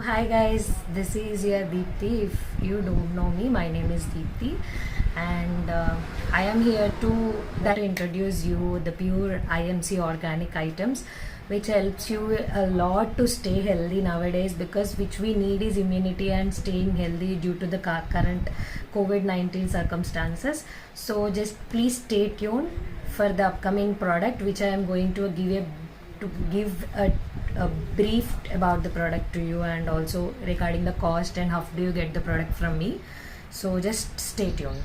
Hi guys, this is your Deepthi. If you don't know me, my name is Deepthi, and I am here to introduce you the pure IMC organic items, which helps you a lot to stay healthy nowadays because which we need is immunity and staying healthy due to the current COVID-19 circumstances. So just please stay tuned for the upcoming product, which I am going to give a brief about the product to you and also regarding the cost and how do you get the product from me. So just stay tuned.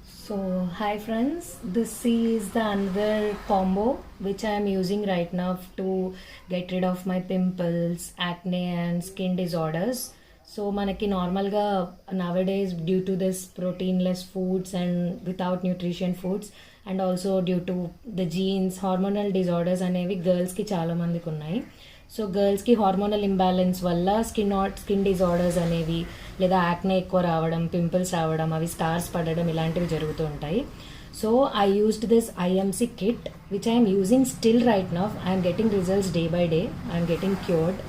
So hi friends, this is the another combo which I am using right now to get rid of my pimples, acne and skin disorders. So మనకి నార్మల్గా nowadays due to this proteinless foods and without nutrition foods and also due to the genes hormonal disorders అనేవి గర్ల్స్కి చాలామందికి ఉన్నాయి. So గర్ల్స్కి hormonal imbalance వల్ల skin disorders అనేవి లేదా యాక్నే ఎక్కువ రావడం, పింపుల్స్ రావడం, అవి స్టార్స్ పడడం ఇలాంటివి జరుగుతూ ఉంటాయి. So I used this IMC kit which I'm using still right now. I'm getting results day by day. I'm getting cured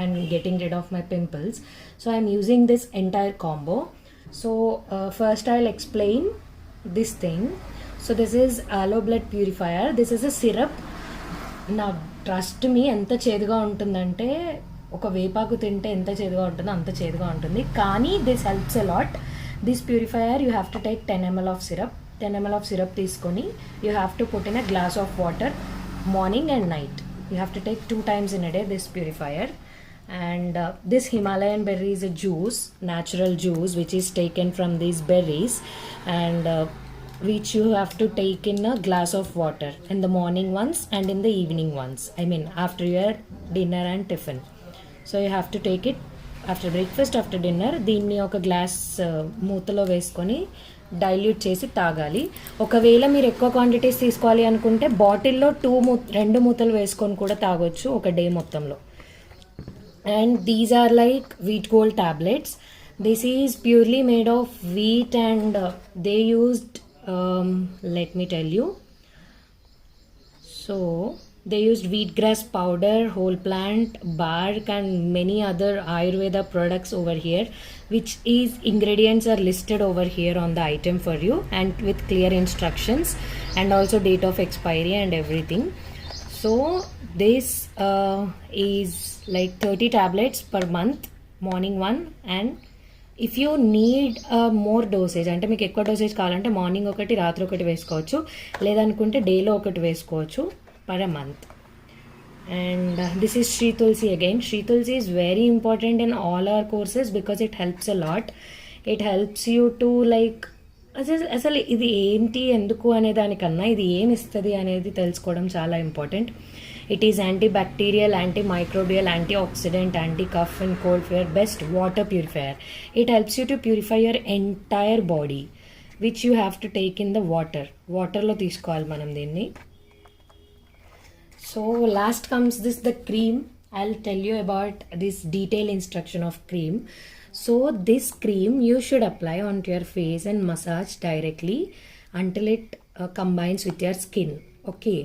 and getting rid of my pimples. So I'm using this entire combo. So first I'll explain this thing. So this is aloe blood purifier. This is a syrup. Now trust me, ఎంత చేదుగా ఉంటుందంటే ఒక వేపాకు తింటే ఎంత చేదుగా ఉంటుందో అంత చేదుగా ఉంటుంది. కానీ this helps a lot. This purifier you have to take 10 ml of syrup. 10 ml of syrup తీసుకొని you have to put in a glass of water morning and night. You have to take 2 times in a day this purifier. And this Himalayan berry is a juice, natural juice, which is taken from these berries, and which you have to take in a glass of water in the morning once and in the evening once. I mean after your dinner and tiffin. So you have to take it after breakfast, after dinner. దీన్ని ఒక glass మూతలో వేసుకొని dilute చేసి తాగాలి. ఒకవేళ మీరు ఎక్కువ quantities తీసుకోవాలి అనుకుంటే బాటిల్లో 2 మూతలు వేసుకొని కూడా తాగొచ్చు ఒక డే మొత్తంలో. And these are like wheat gold tablets. This is purely made of wheat and they used let me tell you. So they used wheatgrass powder, whole plant, bark and many other Ayurveda products over here, which is ingredients are listed over here on the item for you and with clear instructions and also date of expiry and everything. So this is like 30 tablets per month, morning one, and if you need more dosage అంటే మీకు ఎక్కువ dosage కావాలంటే morning ఒకటి రాత్రి ఒకటి వేసుకోవచ్చు, లేదనుకుంటే డేలో ఒకటి వేసుకోవచ్చు per a month. And this is Sri Tulsi again. Sri Tulsi is very important in all our courses because it helps a lot. It helps you to like అసలు ఇది ఏంటి ఎందుకు అనే దానికన్నా ఇది ఏమి ఇస్తుంది అనేది తెలుసుకోవడం చాలా important. It is anti bacterial, anti microbial, anti oxidant, anti cough and cold fear, best water purifier. It helps you to purify your entire body which you have to take in the వాటర్లో తీసుకోవాలి మనం దీన్ని. So last comes the cream. I'll tell you about this detailed instruction of cream. So this cream you should apply onto your face and massage directly until it combines with your skin. Okay,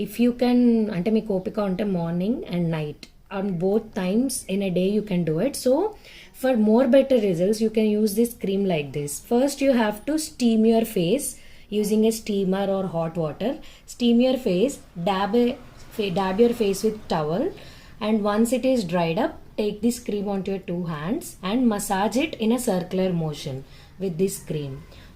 if you can ante meeku opika unte morning and night on both times in a day you can do it. So for more better results you can use this cream like this. First you have to steam your face using a steamer or hot water. Steam your face, dab your face with towel, and once it is dried up take this cream onto your 2 hands and massage it in a circular motion with this cream.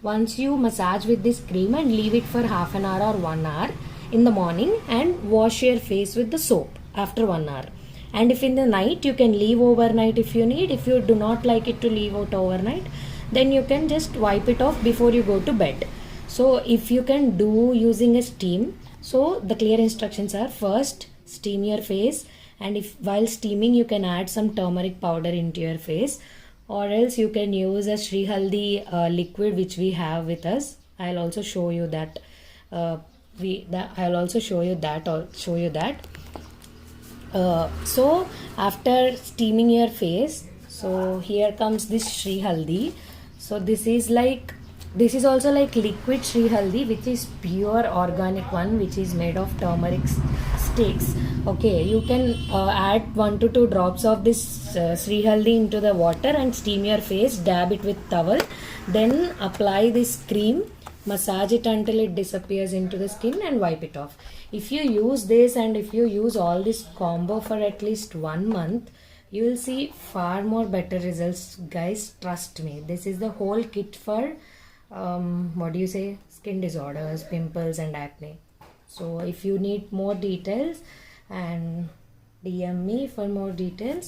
Once you massage with this cream and leave it for half an hour or 1 hour in the morning and wash your face with the soap after 1 hour. And if in the night you can leave overnight if you need. If you do not like it to leave out overnight, then you can just wipe it off before you go to bed. So if you can do using a steam, so the clear instructions are first steam your face, and if while steaming you can add some turmeric powder into your face, or else you can use a Sri Haldi liquid which we have with us. I'll also show you that. I'll also show you that. So after steaming your face, so here comes this Sri Haldi. So this is also like liquid Sri Haldi, which is pure organic one, which is made of turmeric mistakes. Okay, you can add 1 to 2 drops of this Sri Haldi into the water and steam your face, dab it with towel, then apply this cream, massage it until it disappears into the skin and wipe it off. If you use this and if you use all this combo for at least 1 month, you will see far more better results, guys. Trust me, this is the whole kit for what do you say, skin disorders, pimples and acne. So if you need more details, and DM me for more details.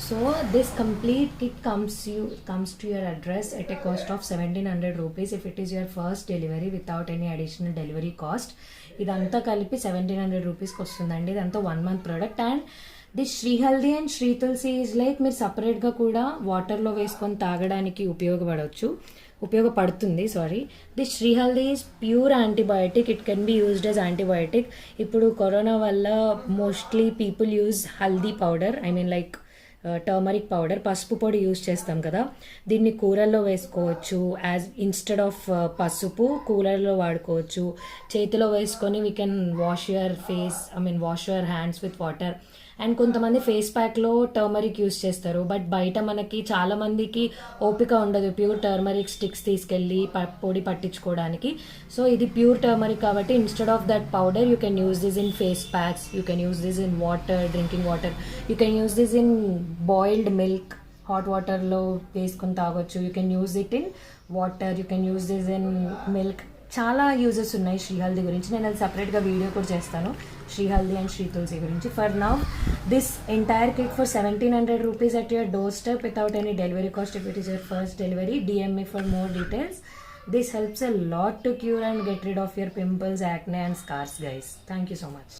So this complete kit comes to your address at a cost of 1700 rupees if it is your first delivery without any additional delivery cost. ఇదంతా కలిపి 1700 రూపీస్కి వస్తుందండి. ఇదంతా 1 month product. And this Shri Haldi and Shri Tulsi is like మీరు సపరేట్గా కూడా వాటర్లో వేసుకొని తాగడానికి ఉపయోగపడుతుంది. This Shri Haldi is pure antibiotic. It can be used as antibiotic. ఇప్పుడు కరోనా వల్ల mostly people use haldi powder, I mean like turmeric powder, పసుపు పొడి యూజ్ చేస్తాం కదా. దీన్ని కూరల్లో వేసుకోవచ్చు. యాజ్ ఇన్స్టెడ్ ఆఫ్ పసుపు కూరల్లో వాడుకోవచ్చు. చేతిలో వేసుకొని we can wash your hands with water. And కొంతమంది ఫేస్ ప్యాక్లో టర్మరిక్ యూస్ చేస్తారు. బట్ బయట మనకి చాలా మందికి ఓపిక ఉండదు ప్యూర్ టర్మరిక్ స్టిక్స్ తీసుకెళ్ళి పొడి పట్టించుకోవడానికి. సో ఇది ప్యూర్ టర్మరిక్ కాబట్టి instead of that powder you can use this in phase packs, you can use this in water, drinking water, you can use this in boiled milk, hot వాటర్లో వేసుకొని తాగొచ్చు. You can use it in water, you can use this in milk. చాలా uses ఉన్నాయి శ్రీ హల్దీ గురించి. నేను అది సపరేట్గా video కూడా చేస్తాను శ్రీ హల్దీ అండ్ శ్రీ తులసి గురించి. For now this entire kit for 1700 rupees at your doorstep without any delivery cost if it is your first delivery. DM me for more details. This helps a lot to cure and get rid of your pimples, acne and scars, guys. Thank you so much.